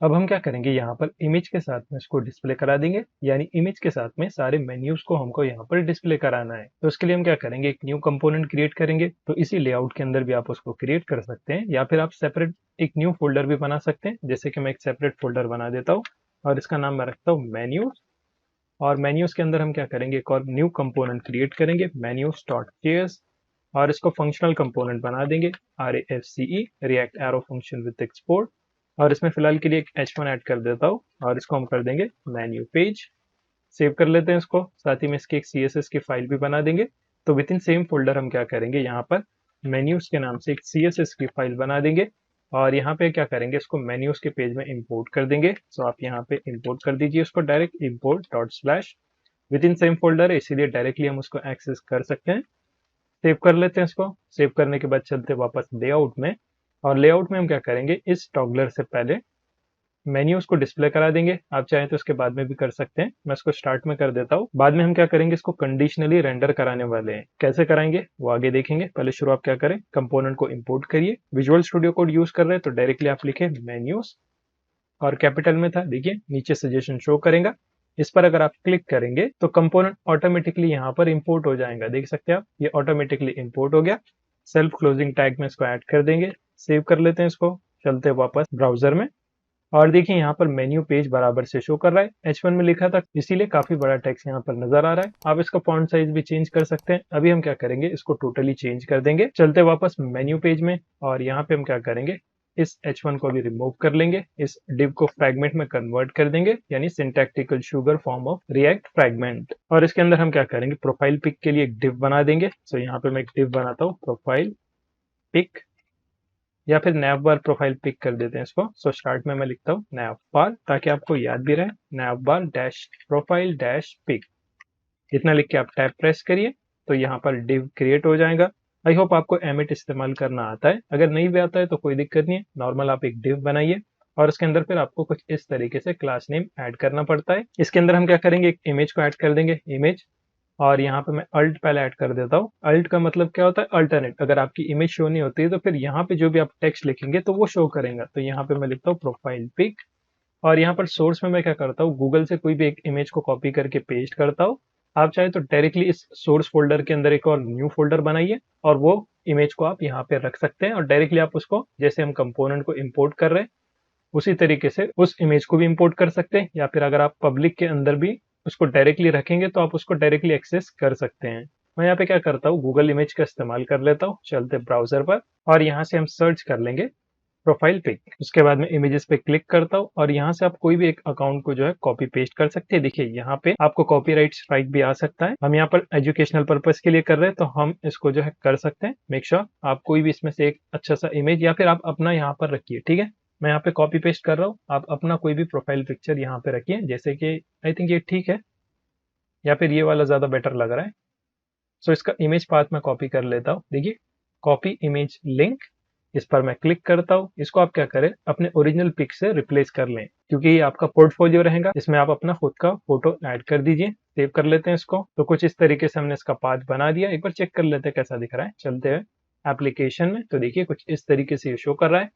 अब हम क्या करेंगे, यहाँ पर इमेज के साथ में इसको डिस्प्ले करा देंगे, यानी इमेज के साथ में सारे मेन्यूज को हमको यहाँ पर डिस्प्ले कराना है। तो उसके लिए हम क्या करेंगे, एक न्यू कंपोनेंट क्रिएट करेंगे। तो इसी लेआउट के अंदर भी आप उसको क्रिएट कर सकते हैं, या फिर आप सेपरेट एक न्यू फोल्डर भी बना सकते हैं। जैसे कि मैं एक सेपरेट फोल्डर बना देता हूँ और इसका नाम मैं रखता हूँ मेन्यूज। और मेन्यूज के अंदर हम क्या करेंगे, एक और न्यू कंपोनेंट क्रिएट करेंगे, मेन्यूज डॉट जेएस, और इसको फंक्शनल कंपोनेंट बना देंगे, RAFCE, react arrow function with export. और इसमें फिलहाल के लिए एक H1 ऐड कर देता हूँ और इसको हम कर देंगे मेन्यू पेज। सेव कर लेते हैं इसको, साथ ही में इसकी एक CSS की फाइल भी बना देंगे। तो विद इन सेम फोल्डर हम क्या करेंगे, यहाँ पर मेन्यूज के नाम से एक CSS की फाइल बना देंगे। और यहाँ पे क्या करेंगे, इसको मेन्यूज के पेज में इंपोर्ट कर देंगे। तो आप यहाँ पे इंपोर्ट कर दीजिए उसको, direct import dot slash, with in same folder है इसीलिए डायरेक्टली हम उसको एक्सेस कर सकते हैं। सेव कर लेते हैं इसको। सेव करने के बाद चलते वापस लेआउट में, और लेआउट में हम क्या करेंगे, इस टॉगलर से पहले मेन्यूज को डिस्प्ले करा देंगे। आप चाहें तो इसके बाद में भी कर सकते हैं, मैं इसको स्टार्ट में कर देता हूँ। बाद में हम क्या करेंगे, इसको कंडीशनली रेंडर कराने वाले हैं। कैसे कराएंगे वो आगे देखेंगे, पहले शुरू आप क्या करें, कंपोनेंट को इंपोर्ट करिए। विजुअल स्टूडियो कोड यूज कर रहे हैं तो डायरेक्टली आप लिखे मेन्यूज, और कैपिटल में था, देखिए नीचे सजेशन शो करेगा। इस पर अगर आप क्लिक करेंगे तो कंपोनेंट ऑटोमेटिकली यहाँ पर इंपोर्ट हो जाएगा, देख सकते हैं आप, ये ऑटोमेटिकली इंपोर्ट हो गया। सेल्फ क्लोजिंग टैग में इसको ऐड कर देंगे। सेव कर लेते हैं इसको, चलते वापस ब्राउजर में, और देखिए यहाँ पर मेन्यू पेज बराबर से शो कर रहा है। H1 में लिखा था इसीलिए काफी बड़ा टेक्स्ट यहाँ पर नजर आ रहा है। आप इसका फॉन्ट साइज भी चेंज कर सकते हैं। अभी हम क्या करेंगे, इसको टोटली चेंज कर देंगे। चलते वापस मेन्यू पेज में, और यहाँ पे हम क्या करेंगे, इस H1 को भी रिमूव कर लेंगे, इस div को फ्रैगमेंट में कन्वर्ट कर देंगे, यानी syntactical sugar form of react fragment. और इसके अंदर हम क्या करेंगे, प्रोफाइल पिक के लिए एक div बना देंगे। तो यहाँ पे मैं एक div बनाता हूँ, प्रोफाइल पिक, या फिर नैव बार प्रोफाइल पिक कर देते हैं इसको। सो स्टार्ट में मैं लिखता हूँ नैव बार, ताकि आपको याद भी रहे, नैव बार डैश प्रोफाइल डैश पिक। इतना लिख के आप टैब प्रेस करिए तो यहाँ पर div क्रिएट हो जाएगा। आई होप आपको एमिट इस्तेमाल करना आता है, अगर नहीं भी आता है तो कोई दिक्कत नहीं है, नॉर्मल आप एक div बनाइए। और इसके अंदर फिर आपको कुछ इस तरीके से क्लास नेम ऐड करना पड़ता है। इसके अंदर हम क्या करेंगे, एक इमेज को ऐड कर देंगे, इमेज। और यहाँ पे मैं अल्ट पहले ऐड कर देता हूँ। अल्ट का मतलब क्या होता है, अल्टरनेट। अगर आपकी इमेज शो नहीं होती है तो फिर यहाँ पे जो भी आप टेक्स्ट लिखेंगे तो वो शो करेगा। तो यहाँ पे मैं लिखता हूँ प्रोफाइल पिक, और यहाँ पर सोर्स में मैं क्या करता हूँ, गूगल से कोई भी एक इमेज को कॉपी करके पेस्ट करता हूँ। आप चाहे तो डायरेक्टली इस सोर्स फोल्डर के अंदर एक और न्यू फोल्डर बनाइए, और वो इमेज को आप यहाँ पे रख सकते हैं, और डायरेक्टली आप उसको, जैसे हम कंपोनेंट को इंपोर्ट कर रहे हैं उसी तरीके से उस इमेज को भी इंपोर्ट कर सकते हैं। या फिर अगर आप पब्लिक के अंदर भी उसको डायरेक्टली रखेंगे तो आप उसको डायरेक्टली एक्सेस कर सकते हैं। मैं यहाँ पे क्या करता हूँ, गूगल इमेज का इस्तेमाल कर लेता हूँ। चलते ब्राउजर पर, और यहाँ से हम सर्च कर लेंगे प्रोफाइल पिक। उसके बाद में इमेजेस पे क्लिक करता हूँ, और यहाँ से आप कोई भी एक अकाउंट को जो है कॉपी पेस्ट कर सकते हैं। देखिए यहाँ पे आपको कॉपीराइट स्ट्राइक भी आ सकता है। हम यहाँ पर एजुकेशनल पर्पज के लिए कर रहे हैं तो हम इसको जो है कर सकते हैं। मेक श्योर आप कोई भी इसमें से एक अच्छा सा इमेज, या फिर आप अपना यहाँ पर रखिए, ठीक है। मैं यहाँ पे कॉपी पेस्ट कर रहा हूँ, आप अपना कोई भी प्रोफाइल पिक्चर यहाँ पे रखिए। जैसे कि आई थिंक ये ठीक है, या फिर ये वाला ज्यादा बेटर लग रहा है। सो इसका इमेज पाथ मैं कॉपी कर लेता हूँ। देखिए कॉपी इमेज लिंक, इस पर मैं क्लिक करता हूँ। इसको आप क्या करें, अपने ओरिजिनल पिक से रिप्लेस कर लें, क्योंकि ये आपका पोर्टफोलियो रहेगा। इसमें आप अपना खुद का फोटो ऐड कर दीजिए। सेव कर लेते हैं इसको। तो कुछ इस तरीके से हमने इसका पाथ बना दिया। एक बार चेक कर लेते हैं कैसा दिख रहा है। चलते हैं एप्लीकेशन में, तो देखिए कुछ इस तरीके से ये शो कर रहा है।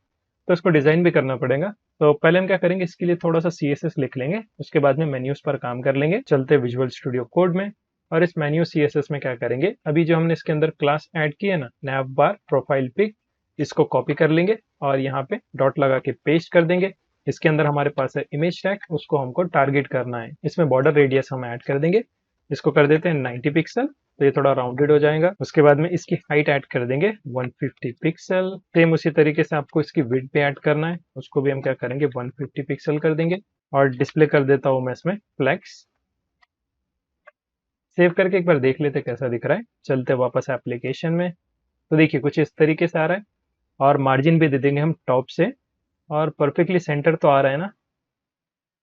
तो इसको डिजाइन भी करना पड़ेगा। तो पहले हम क्या करेंगे, इसके लिए थोड़ा सा CSS लिख लेंगे, उसके बाद में मेन्यूज पर काम कर लेंगे। चलते विजुअल स्टूडियो कोड में, और इस मेन्यू CSS में क्या करेंगे, अभी जो हमने इसके अंदर क्लास ऐड की है ना, नैव बार प्रोफाइल पिक, इसको कॉपी कर लेंगे और यहाँ पे डॉट लगा के पेस्ट कर देंगे। इसके अंदर हमारे पास है इमेज टैग, उसको हमको टारगेट करना है। इसमें बॉर्डर रेडियस हम ऐड कर देंगे, इसको कर देते हैं 90 पिक्सल, तो ये थोड़ा राउंडेड हो जाएगा। उसके बाद में इसकी हाइट ऐड कर देंगे 150 पिक्सल। सेम उसी तरीके से आपको इसकी विड्थ पे ऐड करना है, उसको भी हम क्या करेंगे 150 पिक्सल कर देंगे। और डिस्प्ले कर देता हूँ मैं इसमें फ्लेक्स। सेव करके एक बार देख लेते कैसा दिख रहा है। चलते वापस एप्लीकेशन में, तो देखिए कुछ इस तरीके से आ रहा है। और मार्जिन भी दे देंगे हम टॉप से, और परफेक्टली सेंटर तो आ रहा है ना,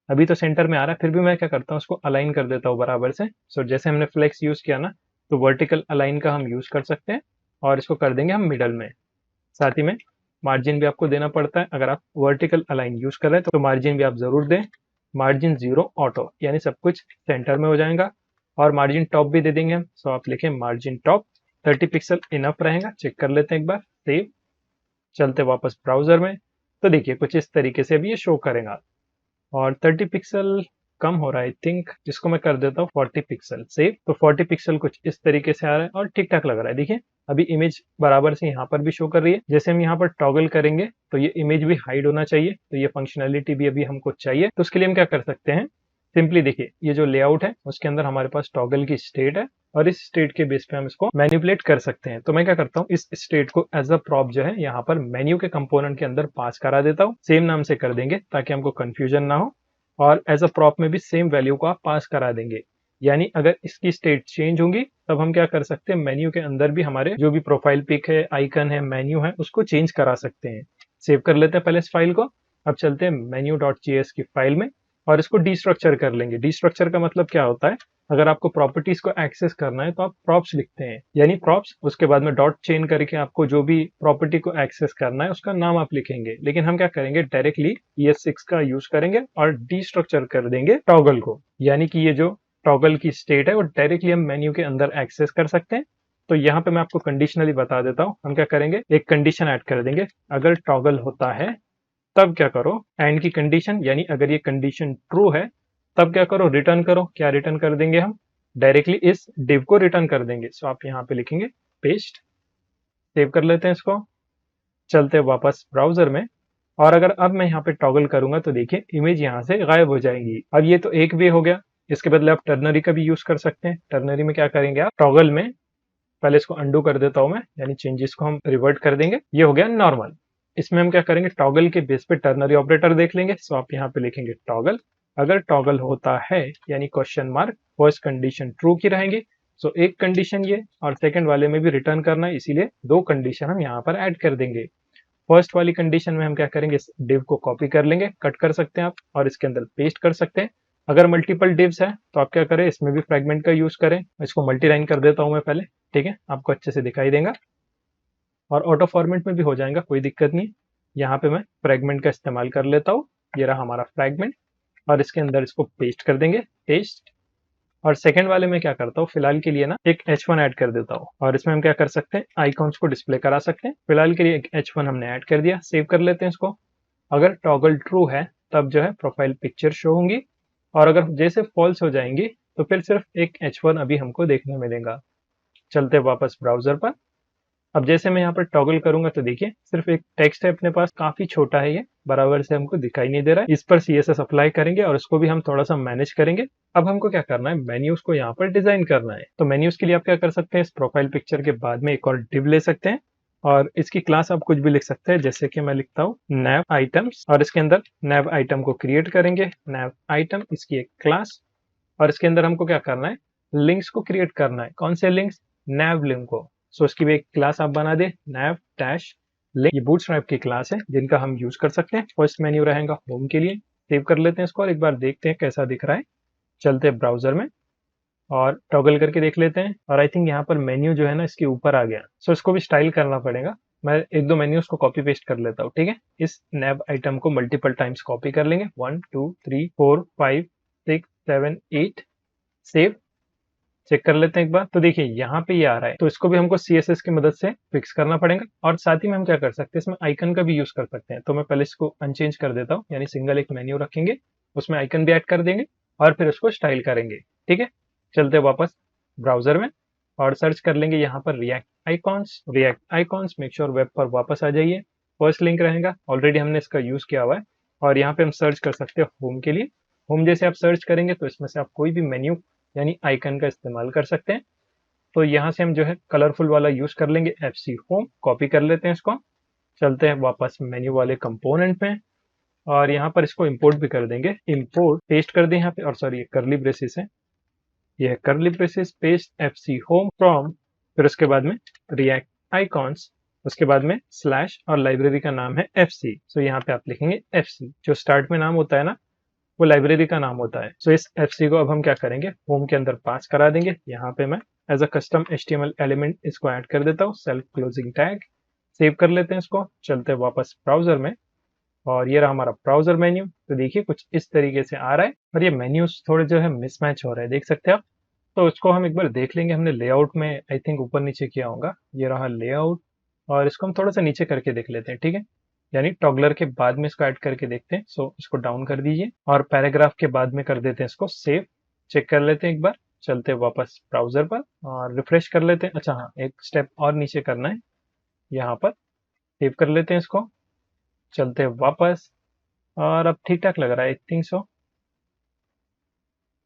अभी तो सेंटर में आ रहा है। फिर भी मैं क्या करता हूँ, उसको अलाइन कर देता हूँ बराबर से। सो जैसे हमने फ्लेक्स यूज किया ना, तो वर्टिकल अलाइन का हम यूज कर सकते हैं, और इसको कर देंगे हम मिडल में। साथ ही में मार्जिन भी आपको देना पड़ता है। अगर आप वर्टिकल अलाइन यूज कर रहे हैं तो मार्जिन भी आप जरूर दें। मार्जिन 0 ऑटो, यानी सब कुछ सेंटर में हो जाएगा। और मार्जिन टॉप भी दे देंगे हम। सो आप लिखें मार्जिन टॉप 30 पिक्सल इनफ रहेगा। चेक कर लेते हैं एक बार। सेव। चलते वापस ब्राउजर में, तो देखिए कुछ इस तरीके से भी ये शो करेगा। और 30 पिक्सल कम हो रहा है आई थिंक, जिसको मैं कर देता हूँ 40 पिक्सल सेव। तो 40 पिक्सल कुछ इस तरीके से आ रहा है और ठीक ठाक लग रहा है। देखिए अभी इमेज बराबर से यहाँ पर भी शो कर रही है। जैसे हम यहाँ पर टॉगल करेंगे तो ये इमेज भी हाइड होना चाहिए, तो ये फंक्शनैलिटी भी अभी हमको चाहिए। तो उसके लिए हम क्या कर सकते हैं, सिंपली देखिए ये जो लेआउट है उसके अंदर हमारे पास टॉगल की स्टेट है और इस स्टेट के बेस पे हम इसको मैनिपुलेट कर सकते हैं। तो मैं क्या करता हूँ, इस स्टेट को एज अ प्रॉप जो है यहाँ पर मेन्यू के कंपोनेंट के अंदर पास करा देता हूँ। सेम नाम से कर देंगे ताकि हमको कंफ्यूजन ना हो, और एज अ प्रॉप में भी सेम वैल्यू को आप पास करा देंगे। यानी अगर इसकी स्टेट चेंज होंगी तब हम क्या कर सकते हैं, मेन्यू के अंदर भी हमारे जो भी प्रोफाइल पिक है, आइकन है, मेन्यू है, उसको चेंज करा सकते हैं। सेव कर लेते हैं पहले इस फाइल को। अब चलते हैं menu.js की फाइल में और इसको डीस्ट्रक्चर कर लेंगे। डीस्ट्रक्चर का मतलब क्या होता है, अगर आपको प्रॉपर्टीज को एक्सेस करना है तो आप प्रॉप्स लिखते हैं, यानी प्रॉप्स, उसके बाद में डॉट चेन करके आपको जो भी प्रॉपर्टी को एक्सेस करना है उसका नाम आप लिखेंगे। लेकिन हम क्या करेंगे, डायरेक्टली ES6 का यूज करेंगे और डीस्ट्रक्चर कर देंगे टॉगल को। यानी कि ये जो टॉगल की स्टेट है वो डायरेक्टली हम मेन्यू के अंदर एक्सेस कर सकते हैं। तो यहाँ पे मैं आपको कंडीशनली बता देता हूँ, हम क्या करेंगे, एक कंडीशन ऐड कर देंगे, अगर टॉगल होता है तब क्या करो, एंड की कंडीशन, यानी अगर ये कंडीशन ट्रू है तब क्या करो, रिटर्न करो। क्या रिटर्न कर देंगे हम, डायरेक्टली इस डिव को रिटर्न कर देंगे। सो आप यहाँ पे लिखेंगे पेस्ट, सेव कर लेते हैं इसको, चलते हैं वापस ब्राउजर में। और अगर अब मैं यहाँ पे टॉगल करूंगा तो देखिए इमेज यहाँ से गायब हो जाएगी। अब ये तो एक वे हो गया, इसके बदले आप टर्नरी का भी यूज कर सकते हैं। टर्नरी में क्या करेंगे, आप टॉगल में, पहले इसको अंडू कर देता हूं मैं, यानी चेंजेस को हम रिवर्ट कर देंगे। ये हो गया नॉर्मल। इसमें हम क्या करेंगे, टॉगल के बेस पे टर्नरी ऑपरेटर देख लेंगे। सो आप यहाँ पे लिखेंगे टॉगल, अगर टॉगल होता है यानी question mark, first condition true की रहेंगी। सो एक कंडीशन ये, और सेकंड वाले में भी रिटर्न करना है, इसीलिए दो कंडीशन हम यहाँ पर ऐड कर देंगे। फर्स्ट वाली कंडीशन में हम क्या करेंगे, इस डिव को कॉपी कर लेंगे, कट कर सकते हैं आप और इसके अंदर पेस्ट कर सकते हैं। अगर मल्टीपल डिव्स है तो आप क्या करें, इसमें भी फ्रेगमेंट का यूज करें। इसको मल्टी लाइन कर देता हूं मैं पहले, ठीक है, आपको अच्छे से दिखाई देगा और ऑटो फॉर्मेट में भी हो जाएगा, कोई दिक्कत नहीं। यहाँ पे मैं फ्रेगमेंट का इस्तेमाल कर लेता हूँ। ये रहा हमारा फ्रेगमेंट और इसके अंदर इसको पेस्ट कर देंगे, पेस्ट। और सेकंड वाले में क्या करता हूँ, फिलहाल के लिए ना एक H1 ऐड कर देता हूँ और इसमें हम क्या कर सकते हैं, आइकॉन्स को डिस्प्ले करा सकते हैं। फिलहाल के लिए एक H1 हमने ऐड कर दिया, सेव कर लेते हैं इसको। अगर टॉगल ट्रू है तब जो है प्रोफाइल पिक्चर शो होंगी, और अगर जैसे फॉल्स हो जाएंगी तो फिर सिर्फ एक H1 अभी हमको देखने मिलेगा। चलते वापस ब्राउजर पर। अब जैसे मैं यहाँ पर टॉगल करूंगा तो देखिए सिर्फ एक टेक्स्ट है अपने पास, काफी छोटा है, ये बराबर से हमको दिखाई नहीं दे रहा है। इस पर CSS अप्लाई करेंगे और इसको भी हम थोड़ा सा मैनेज करेंगे। अब हमको क्या करना है, मेन्यूज को यहाँ पर डिजाइन करना है। तो मेन्यूज के लिए आप क्या कर सकते हैं, इस प्रोफाइल पिक्चर के बाद में एक और डिव ले सकते हैं और इसकी क्लास आप कुछ भी लिख सकते हैं। जैसे कि मैं लिखता हूँ nav आइटम्स और इसके अंदर nav आइटम को क्रिएट करेंगे, nav आइटम इसकी एक क्लास। और इसके अंदर हमको क्या करना है, लिंक्स को क्रिएट करना है। कौन से लिंक्स, nav लिंक को। सो इसकी भी एक क्लास आप बना दे, nav डैश लिंक। ये बूटस्ट्रैप की क्लास है जिनका हम यूज कर सकते हैं। फर्स्ट मेन्यू रहेगा होम के लिए। सेव कर लेते हैं इसको और एक बार देखते हैं कैसा दिख रहा है। चलते हैं ब्राउजर में और टॉगल करके देख लेते हैं। और आई थिंक यहाँ पर मेन्यू जो है ना इसके ऊपर आ गया, सो इसको भी स्टाइल करना पड़ेगा। मैं एक दो मेन्यूज को कॉपी पेस्ट कर लेता हूँ, ठीक है। इस nav आइटम को मल्टीपल टाइम्स कॉपी कर लेंगे, 1 2 3 4 5 6 7 8। सेव, चेक कर लेते हैं एक बार। तो देखिए यहाँ पे ये आ रहा है, तो इसको भी हमको CSS की मदद से फिक्स करना पड़ेगा। और साथ ही में हम क्या कर सकते हैं, इसमें आइकन का भी यूज कर सकते हैं। तो मैं पहले इसको अनचेंज कर देता हूँ, यानी सिंगल एक मेन्यू रखेंगे, उसमें आइकन भी ऐड कर देंगे और फिर उसको स्टाइल करेंगे, ठीक है। चलते वापस ब्राउजर में और सर्च कर लेंगे यहाँ पर react icons, react icons. Make sure web पर वापस आ जाइए, फर्स्ट लिंक रहेगा, ऑलरेडी हमने इसका यूज किया हुआ है। और यहाँ पे हम सर्च कर सकते हैं होम के लिए। होम जैसे आप सर्च करेंगे तो इसमें से आप कोई भी मेन्यू यानी आइकन का इस्तेमाल कर सकते हैं। तो यहाँ से हम जो है कलरफुल वाला यूज कर लेंगे, FC होम, कॉपी कर लेते हैं इसको। चलते हैं वापस मेन्यू वाले कंपोनेंट में और यहाँ पर इसको इंपोर्ट भी कर देंगे। इंपोर्ट पेस्ट कर दें यहाँ पे, और सॉरी ये करली ब्रेसिस है, ये करली braces paste FC home from, फिर उसके बाद में रिएक्ट आइकॉन्स, उसके बाद में स्लैश और लाइब्रेरी का नाम है FC। सो यहाँ पे आप लिखेंगे FC, जो स्टार्ट में नाम होता है ना वो लाइब्रेरी का नाम होता है। सो इस FC को अब हम क्या करेंगे, होम के अंदर पास करा देंगे। यहाँ पे मैं as a custom HTML element इसको ऐड कर देता हूँ, सेल्फ क्लोजिंग टैग। सेव कर लेते हैं इसको, चलते हैं वापस ब्राउजर में और ये रहा हमारा ब्राउजर मेन्यू। तो देखिए कुछ इस तरीके से आ रहा है और ये मेन्यूज थोड़े जो है मिसमैच हो रहे हैं, देख सकते हैं आप। तो इसको हम एक बार देख लेंगे, हमने लेआउट में आई थिंक ऊपर नीचे किया होगा। ये रहा लेआउट और इसको हम थोड़ा सा नीचे करके देख लेते हैं, ठीक है। यानी टॉगलर के बाद में इसको ऐड करके देखते हैं। सो इसको डाउन कर दीजिए और पैराग्राफ के बाद में कर देते हैं इसको सेव। चेक कर लेते हैं एक बार, चलते हैं वापस ब्राउजर पर और रिफ्रेश कर लेते हैं। अच्छा हाँ, एक स्टेप और नीचे करना है, यहाँ पर सेव कर लेते हैं इसको, चलते हैं वापस और अब ठीक ठाक लग रहा है, आई थिंक सो।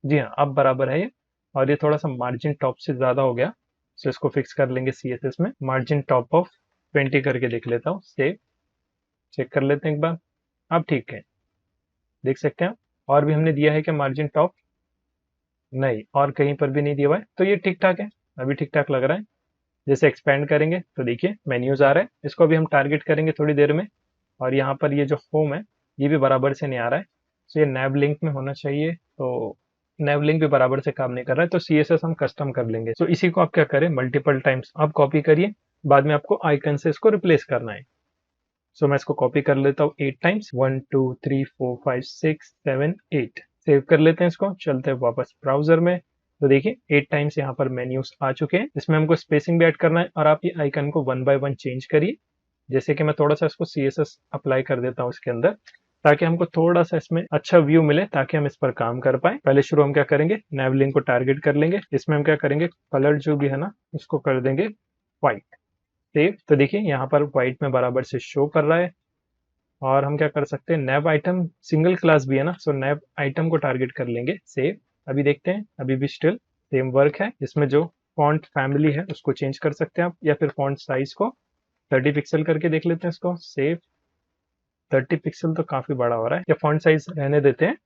जी हाँ, अब बराबर है ये। और ये थोड़ा सा मार्जिन टॉप से ज़्यादा हो गया, सो इसको फिक्स कर लेंगे CSS में। मार्जिन टॉप ऑफ 20 करके देख लेता हूँ, सेव। चेक कर लेते हैं एक बार, अब ठीक है, देख सकते हैं। और भी हमने दिया है कि मार्जिन टॉप, नहीं, और कहीं पर भी नहीं दिया हुआ है, तो ये ठीक ठाक है, अभी ठीक ठाक लग रहा है। जैसे एक्सपेंड करेंगे तो देखिए मेन्यूज आ रहा है, इसको अभी हम टारगेट करेंगे थोड़ी देर में। और यहाँ पर ये जो होम है ये भी बराबर से नहीं आ रहा है, तो ये नैब लिंक में होना चाहिए, तो नैब लिंक भी बराबर से काम नहीं कर रहा है, तो CSS हम कस्टम कर लेंगे। तो इसी को आप क्या करें, मल्टीपल टाइम्स आप कॉपी करिए, बाद में आपको आइकन से इसको रिप्लेस करना है। सो मैं इसको कॉपी कर लेता हूँ 8 टाइम्स, 1 2 3 4 5 6 7 8। सेव कर लेते हैं इसको, चलते हैं वापस ब्राउजर में। तो देखिए 8 टाइम्स यहाँ पर मेन्यूज आ चुके हैं। इसमें हमको स्पेसिंग भी ऐड करना है और आप ये आइकन को 1 बाय 1 चेंज करिए। जैसे कि मैं थोड़ा सा इसको CSS अप्लाई कर देता हूँ इसके अंदर, ताकि हमको थोड़ा सा इसमें अच्छा व्यू मिले, ताकि हम इस पर काम कर पाए। पहले शुरू हम क्या करेंगे, नैव लिंक को टारगेट कर लेंगे। इसमें हम क्या करेंगे, कलर जो भी है ना उसको कर देंगे व्हाइट। सेव। तो देखिए यहाँ पर व्हाइट में बराबर से शो कर रहा है। और हम क्या कर सकते हैं, नैव आइटम सिंगल क्लास भी है ना, सो नैव आइटम को टारगेट कर लेंगे, सेव। अभी देखते हैं, अभी भी स्टिल सेम वर्क है। इसमें जो फॉन्ट फैमिली है उसको चेंज कर सकते हैं आप, या फिर फॉन्ट साइज को 30 पिक्सल करके देख लेते हैं इसको, सेव। 30 पिक्सल तो काफी बड़ा हो रहा है, या फॉन्ट साइज रहने देते हैं।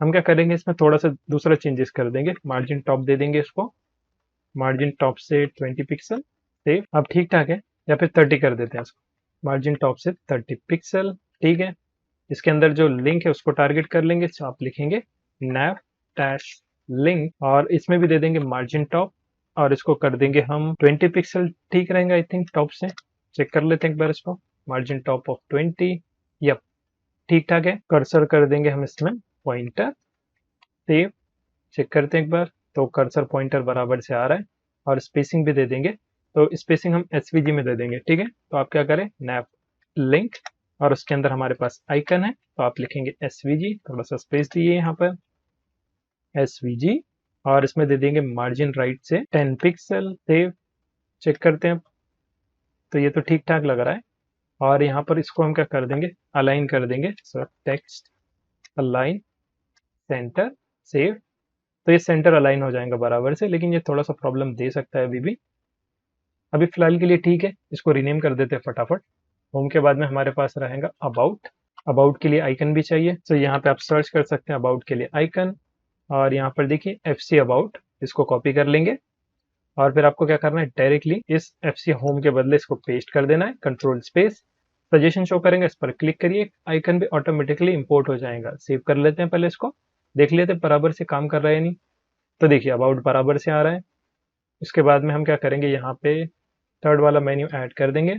हम क्या करेंगे, इसमें थोड़ा सा दूसरा चेंजेस कर देंगे, मार्जिन टॉप दे देंगे इसको, मार्जिन टॉप से 20 पिक्सल, सेव। अब ठीक ठाक है, या फिर 30 कर देते हैं इसको, मार्जिन टॉप से 30 पिक्सल, ठीक है। इसके अंदर जो लिंक है उसको टारगेट कर लेंगे, तो आप लिखेंगे nav dash लिंक, और इसमें भी दे देंगे मार्जिन टॉप, और इसको कर देंगे हम 20 पिक्सल, ठीक रहेगा आई थिंक टॉप से। चेक कर लेते हैं एक बार इसको, मार्जिन टॉप ऑफ 20, यप ठीक ठाक है। कर्सर कर देंगे हम इसमें पॉइंटर, सेव। चेक करते हैं एक बार, तो कर्सर पॉइंटर बराबर से आ रहा है, और स्पेसिंग भी दे देंगे, तो स्पेसिंग हम SVG में दे देंगे, ठीक है। तो आप क्या करें, nav लिंक, और उसके अंदर हमारे पास आइकन है, तो आप लिखेंगे SVG, थोड़ा सा स्पेस दिए यहाँ पर, SVG, और इसमें दे देंगे मार्जिन राइट से 10 पिक्सल, सेव। चेक करते हैं, तो ये तो ठीक ठाक लग रहा है। और यहाँ पर इसको हम क्या कर देंगे, अलाइन कर देंगे, सो टेक्स्ट अलाइन सेंटर, सेव। तो ये सेंटर अलाइन हो जाएगा बराबर से, लेकिन ये थोड़ा सा प्रॉब्लम दे सकता है अभी भी। अभी फिलहाल के लिए ठीक है, इसको रीनेम कर देते हैं फटाफट। होम के बाद में हमारे पास रहेगा अबाउट। अबाउट के लिए आइकन भी चाहिए, तो यहाँ पे आप सर्च कर सकते हैं अबाउट के लिए आइकन, और यहाँ पर देखिए FC अबाउट, इसको कॉपी कर लेंगे। और फिर आपको क्या करना है, डायरेक्टली इस FC होम के बदले इसको पेस्ट कर देना है, कंट्रोल स्पेस, सजेशन शो करेंगे, इस पर क्लिक करिए, आइकन भी ऑटोमेटिकली इंपोर्ट हो जाएगा। सेव कर लेते हैं, पहले इसको देख लेते हैं बराबर से काम कर रहा है या नहीं। तो देखिए अबाउट बराबर से आ रहा है। उसके बाद में हम क्या करेंगे, यहाँ पे थर्ड वाला मेन्यू ऐड कर देंगे,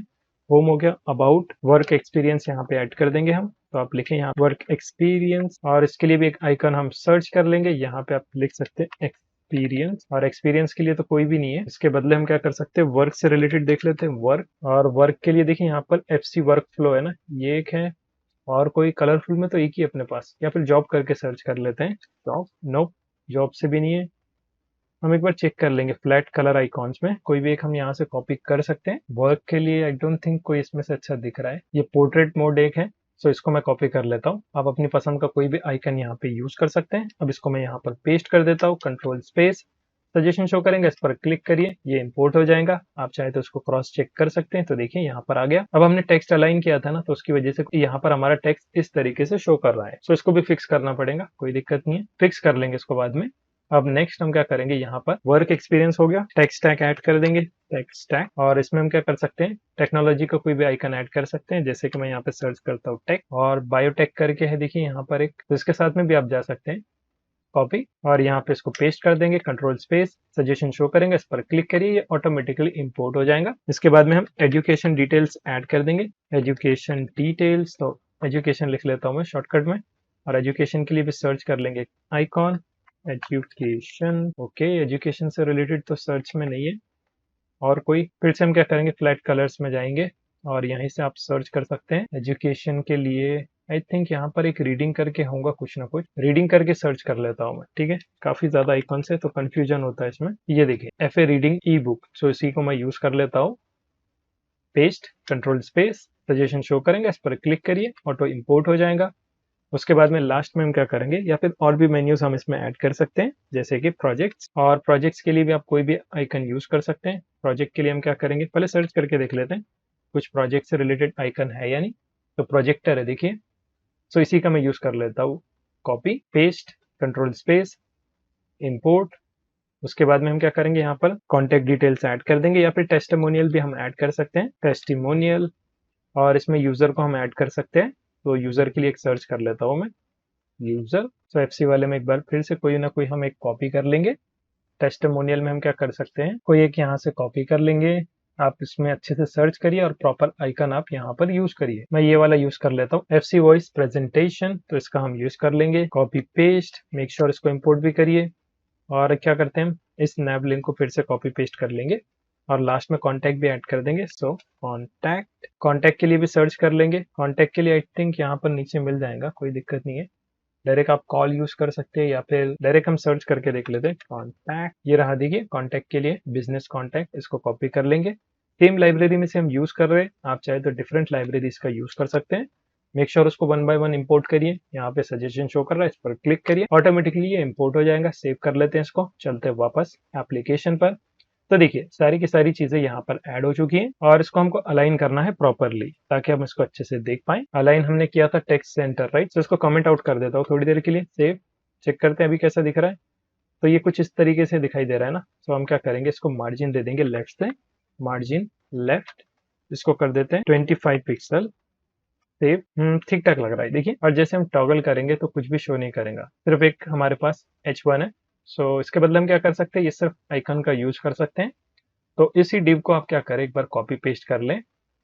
होम हो गया, अबाउट, वर्क एक्सपीरियंस यहाँ पे ऐड कर देंगे हम। तो आप लिखें यहाँ वर्क एक्सपीरियंस, और इसके लिए भी एक आइकन हम सर्च कर लेंगे, यहाँ पे आप लिख सकते हैं एक्सपीरियंस, और एक्सपीरियंस के लिए तो कोई भी नहीं है, इसके बदले हम क्या कर सकते हैं, वर्क से रिलेटेड देख लेते हैं, वर्क। और वर्क के लिए देखिए यहाँ पर FC वर्क फ्लो है ना, ये एक है, और कोई कलरफुल में तो एक ही अपने पास, या फिर जॉब करके सर्च कर लेते हैं, जॉब, नो, जॉब से भी नहीं है। हम एक बार चेक कर लेंगे फ्लैट कलर आइकॉन्स में, कोई भी एक हम यहाँ से कॉपी कर सकते हैं। वर्क के लिए आई डोंट थिंक कोई इसमें से अच्छा दिख रहा है, ये पोर्ट्रेट मोड एक है, सो इसको मैं कॉपी कर लेता हूँ। आप अपनी पसंद का कोई भी आइकन यहाँ पे यूज कर सकते हैं। अब इसको मैं यहाँ पर पेस्ट कर देता हूँ, कंट्रोल स्पेस, सजेशन शो करेंगे, इस पर क्लिक करिए, ये इंपोर्ट हो जाएगा। आप चाहे तो इसको क्रॉस चेक कर सकते हैं, तो देखिए यहाँ पर आ गया। अब हमने टेक्स्ट अलाइन किया था ना, तो उसकी वजह से यहाँ पर हमारा टेक्स्ट इस तरीके से शो कर रहा है, सो इसको भी फिक्स करना पड़ेगा, कोई दिक्कत नहीं है, फिक्स कर लेंगे इसको बाद में। अब नेक्स्ट हम क्या करेंगे, यहाँ पर वर्क एक्सपीरियंस हो गया, टेक स्टैक ऐड कर देंगे, टेक स्टैक, और इसमें हम क्या कर सकते हैं, टेक्नोलॉजी का कोई भी आइकन ऐड कर सकते हैं, जैसे कि मैं यहाँ पे सर्च करता हूँ टेक, और बायोटेक करके है देखिए यहाँ पर एक, तो इसके साथ में भी आप जा सकते हैं, कॉपी, और यहाँ पे इसको पेस्ट कर देंगे, कंट्रोल स्पेस, सजेशन शो करेंगे, इस पर क्लिक करिए, ये ऑटोमेटिकली इंपोर्ट हो जाएगा। इसके बाद में हम एजुकेशन डिटेल्स ऐड कर देंगे, एजुकेशन डिटेल्स, तो एजुकेशन लिख लेता हूँ मैं शॉर्टकट में, और एजुकेशन के लिए भी सर्च कर लेंगे आइकॉन, एजुकेशन, ओके, एजुकेशन से रिलेटेड तो सर्च में नहीं है। और कोई, फिर से हम क्या करेंगे, फ्लैट कलर्स में जाएंगे, और यहीं से आप सर्च कर सकते हैं एजुकेशन के लिए। आई थिंक यहाँ पर एक रीडिंग करके होगा, कुछ ना कुछ रीडिंग करके सर्च कर लेता हूँ मैं, ठीक है। काफी ज्यादा आइकॉन्स है तो कंफ्यूजन होता है इसमें। ये देखिए FA रीडिंग ई बुक, सो इसी को मैं यूज कर लेता हूँ। Paste, control space, suggestion show करेंगे, इस पर क्लिक करिए, ऑटो इंपोर्ट हो जाएगा। उसके बाद में लास्ट में हम क्या करेंगे, या फिर और भी मेन्यूज हम इसमें ऐड कर सकते हैं, जैसे कि प्रोजेक्ट्स। और प्रोजेक्ट्स के लिए भी आप कोई भी आइकन यूज कर सकते हैं। प्रोजेक्ट के लिए हम क्या करेंगे, पहले सर्च करके देख लेते हैं कुछ प्रोजेक्ट से रिलेटेड आइकन है या नहीं। तो प्रोजेक्टर है, देखिए। सो इसी का मैं यूज कर लेता हूँ। Copy, paste, control space, import. उसके बाद में हम क्या करेंगे, यहाँ पर कॉन्टेक्ट डिटेल्स ऐड कर देंगे, या फिर टेस्टिमोनियल भी हम ऐड कर सकते हैं, टेस्टिमोनियल। और इसमें यूजर को हम ऐड कर सकते हैं। तो यूजर के लिए एक सर्च कर लेता हूँ मैं, यूजर। तो FC वाले में एक बार फिर से कोई ना कोई हम एक कॉपी कर लेंगे। टेस्टिमोनियल में हम क्या कर सकते हैं, कोई एक यहाँ से कॉपी कर लेंगे। आप इसमें अच्छे से सर्च करिए और प्रॉपर आइकन आप यहाँ पर यूज करिए। मैं ये वाला यूज कर लेता हूँ, FC वॉइस प्रेजेंटेशन, तो इसका हम यूज कर लेंगे। कॉपी पेस्ट, मेक श्योर इसको इंपोर्ट भी करिए। और क्या करते हैं, हम इस नैब लिंक को फिर से कॉपी पेस्ट कर लेंगे और लास्ट में कॉन्टैक्ट भी ऐड कर देंगे। सो कॉन्टैक्ट के लिए भी सर्च कर लेंगे। कॉन्टैक्ट के लिए आई थिंक यहाँ पर नीचे मिल जाएगा, कोई दिक्कत नहीं है। डायरेक्ट आप कॉल यूज कर सकते हैं या फिर डायरेक्ट हम सर्च करके देख लेते हैं। कॉन्टैक्ट, ये रहा, देखिए कॉन्टैक्ट के लिए बिजनेस कॉन्टैक्ट, इसको कॉपी कर लेंगे। सेम लाइब्रेरी में से हम यूज कर रहे हैं, आप चाहे तो डिफरेंट लाइब्रेरी इसका यूज कर सकते हैं। मेक श्योर उसको 1 बाय 1 इंपोर्ट करिए। यहाँ पे सजेशन शो कर रहा है, इस पर क्लिक करिए, ऑटोमेटिकली ये इंपोर्ट हो जाएगा। सेव कर लेते हैं इसको, चलते हैं वापस एप्लीकेशन पर। तो देखिए सारी की सारी चीजें यहाँ पर ऐड हो चुकी हैं और इसको हमको अलाइन करना है प्रॉपरली, ताकि हम इसको अच्छे से देख पाए। अलाइन हमने किया था टेक्स्ट सेंटर, राइट। तो इसको कमेंट आउट कर देता हूँ थोड़ी देर के लिए। सेव, चेक करते हैं अभी कैसा दिख रहा है। तो ये कुछ इस तरीके से दिखाई दे रहा है ना। तो हम क्या करेंगे, इसको मार्जिन दे देंगे लेफ्ट से, मार्जिन लेफ्ट, इसको कर देते हैं 25 पिक्सल। सेव, ठीक ठाक लग रहा है, देखिए। और जैसे हम टॉगल करेंगे तो कुछ भी शो नहीं करेगा, सिर्फ एक हमारे पास H1 है। सो इसके बदले हम क्या कर सकते हैं, ये सिर्फ आइकन का यूज कर सकते हैं। तो इसी डिव को आप क्या करें, एक बार कॉपी पेस्ट कर लें।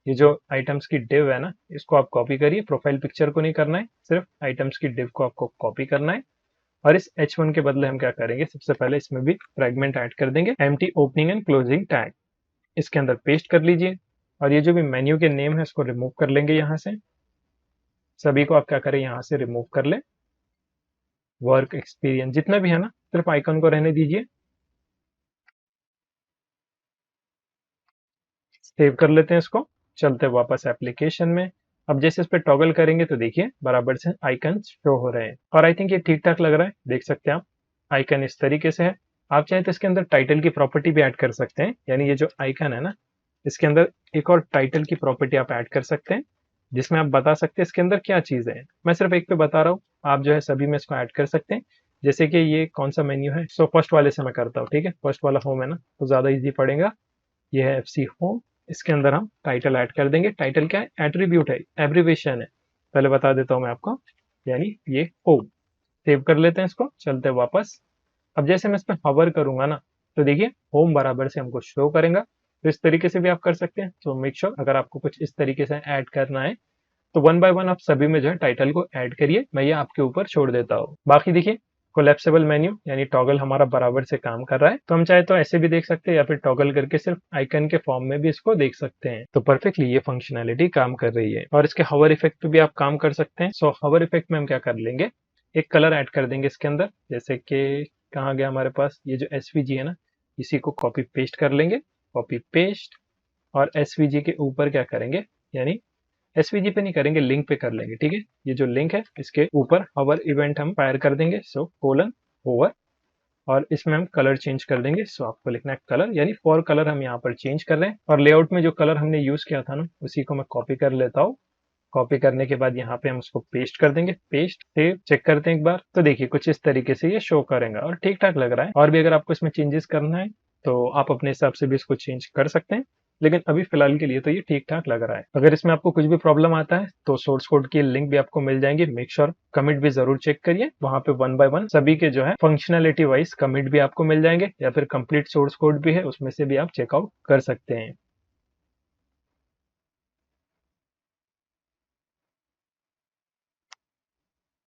ये जो आइटम्स की डिव है ना, इसको आप कॉपी करिए। प्रोफाइल पिक्चर को नहीं करना है, सिर्फ आइटम्स की डिव को आपको कॉपी करना है। और इस H1 के बदले हम क्या करेंगे, सबसे पहले इसमें भी फ्रेगमेंट ऐड कर देंगे, empty opening and closing tag, इसके अंदर पेस्ट कर लीजिए। और ये जो भी मेन्यू के नेम है इसको रिमूव कर लेंगे यहाँ से। सभी को आप क्या करें, यहाँ से रिमूव कर ले। वर्क एक्सपीरियंस जितना भी है ना, सिर्फ आइकन को रहने दीजिए। सेव कर लेते हैं इसको, चलते हैं वापस एप्लीकेशन में। अब जैसे इस पे टॉगल करेंगे तो देखिए बराबर से आइकन शो हो रहे हैं और आई थिंक ये ठीक ठाक लग रहा है, देख सकते हैं आप। आइकन इस तरीके से है। आप चाहें तो इसके अंदर टाइटल की प्रॉपर्टी भी ऐड कर सकते हैं, यानी ये जो आइकन है ना, इसके अंदर एक और टाइटल की प्रॉपर्टी आप ऐड कर सकते हैं, जिसमें आप बता सकते हैं इसके अंदर क्या चीजें हैं। मैं सिर्फ एक पे बता रहा हूँ, आप जो है सभी में इसको ऐड कर सकते हैं। जैसे कि ये कौन सा मेन्यू है, सो फर्स्ट वाले से मैं करता हूँ, ठीक है। फर्स्ट वाला होम है ना, तो ज्यादा इजी पड़ेगा। ये है FC होम, इसके अंदर हम टाइटल ऐड कर देंगे। टाइटल क्या है, एट्रीब्यूट है, एब्रीवेशन है, पहले बता देता हूं मैं आपको, यानी ये होम। सेव कर लेते हैं इसको, चलते हैं वापस। अब जैसे मैं इस पर हवर करूंगा ना, तो देखिए होम बराबर से हमको शो करेगा। तो इस तरीके से भी आप कर सकते हैं। तो मेक श्योर अगर आपको कुछ इस तरीके से ऐड करना है तो 1 बाय 1 आप सभी में जो है टाइटल को ऐड करिए। मैं ये आपके ऊपर छोड़ देता हूँ। बाकी देखिए कोलैप्सिबल मेन्यू यानी टॉगल हमारा बराबर से काम कर रहा है। तो हम चाहे तो ऐसे भी देख सकते हैं या फिर टॉगल करके सिर्फ आइकन के फॉर्म में भी इसको देख सकते हैं। तो परफेक्टली ये फंक्शनैलिटी काम कर रही है। और इसके हवर इफेक्ट पे भी आप काम कर सकते हैं। सो हवर इफेक्ट में हम क्या कर लेंगे, एक कलर ऐड कर देंगे इसके अंदर। जैसे कि कहाँ गया हमारे पास, ये जो SVG है ना, इसी को कॉपी पेस्ट कर लेंगे, कॉपी पेस्ट। और SVG के ऊपर क्या करेंगे, यानी SVG पे नहीं करेंगे, लिंक पे कर लेंगे, ठीक है। ये जो लिंक है इसके ऊपर हवर इवेंट हम फायर कर देंगे। सो कोलन ओवर, और इसमें हम कलर चेंज कर देंगे। सो आपको लिखना है कलर, यानी फॉर कलर हम यहाँ पर चेंज कर रहे हैं। और लेआउट में जो कलर हमने यूज किया था ना, उसी को मैं कॉपी कर लेता हूँ। कॉपी करने के बाद यहाँ पे हम उसको पेस्ट कर देंगे, पेस्ट। सेव, चेक करते हैं एक बार, तो देखिए कुछ इस तरीके से ये शो करेगा और ठीक ठाक लग रहा है। और भी अगर आपको इसमें चेंजेस करना है तो आप अपने हिसाब से भी इसको चेंज कर सकते हैं, लेकिन अभी फिलहाल के लिए तो ये ठीक ठाक लग रहा है। अगर इसमें आपको कुछ भी प्रॉब्लम आता है तो सोर्स कोड की लिंक भी आपको मिल जाएंगी। मेक श्योर कमिट भी जरूर चेक करिए, वहां पे 1 बाय 1 सभी के जो है फंक्शनैलिटी वाइज कमिट भी आपको मिल जाएंगे, या फिर कंप्लीट सोर्स कोड भी है उसमें से भी आप चेकआउट कर सकते हैं।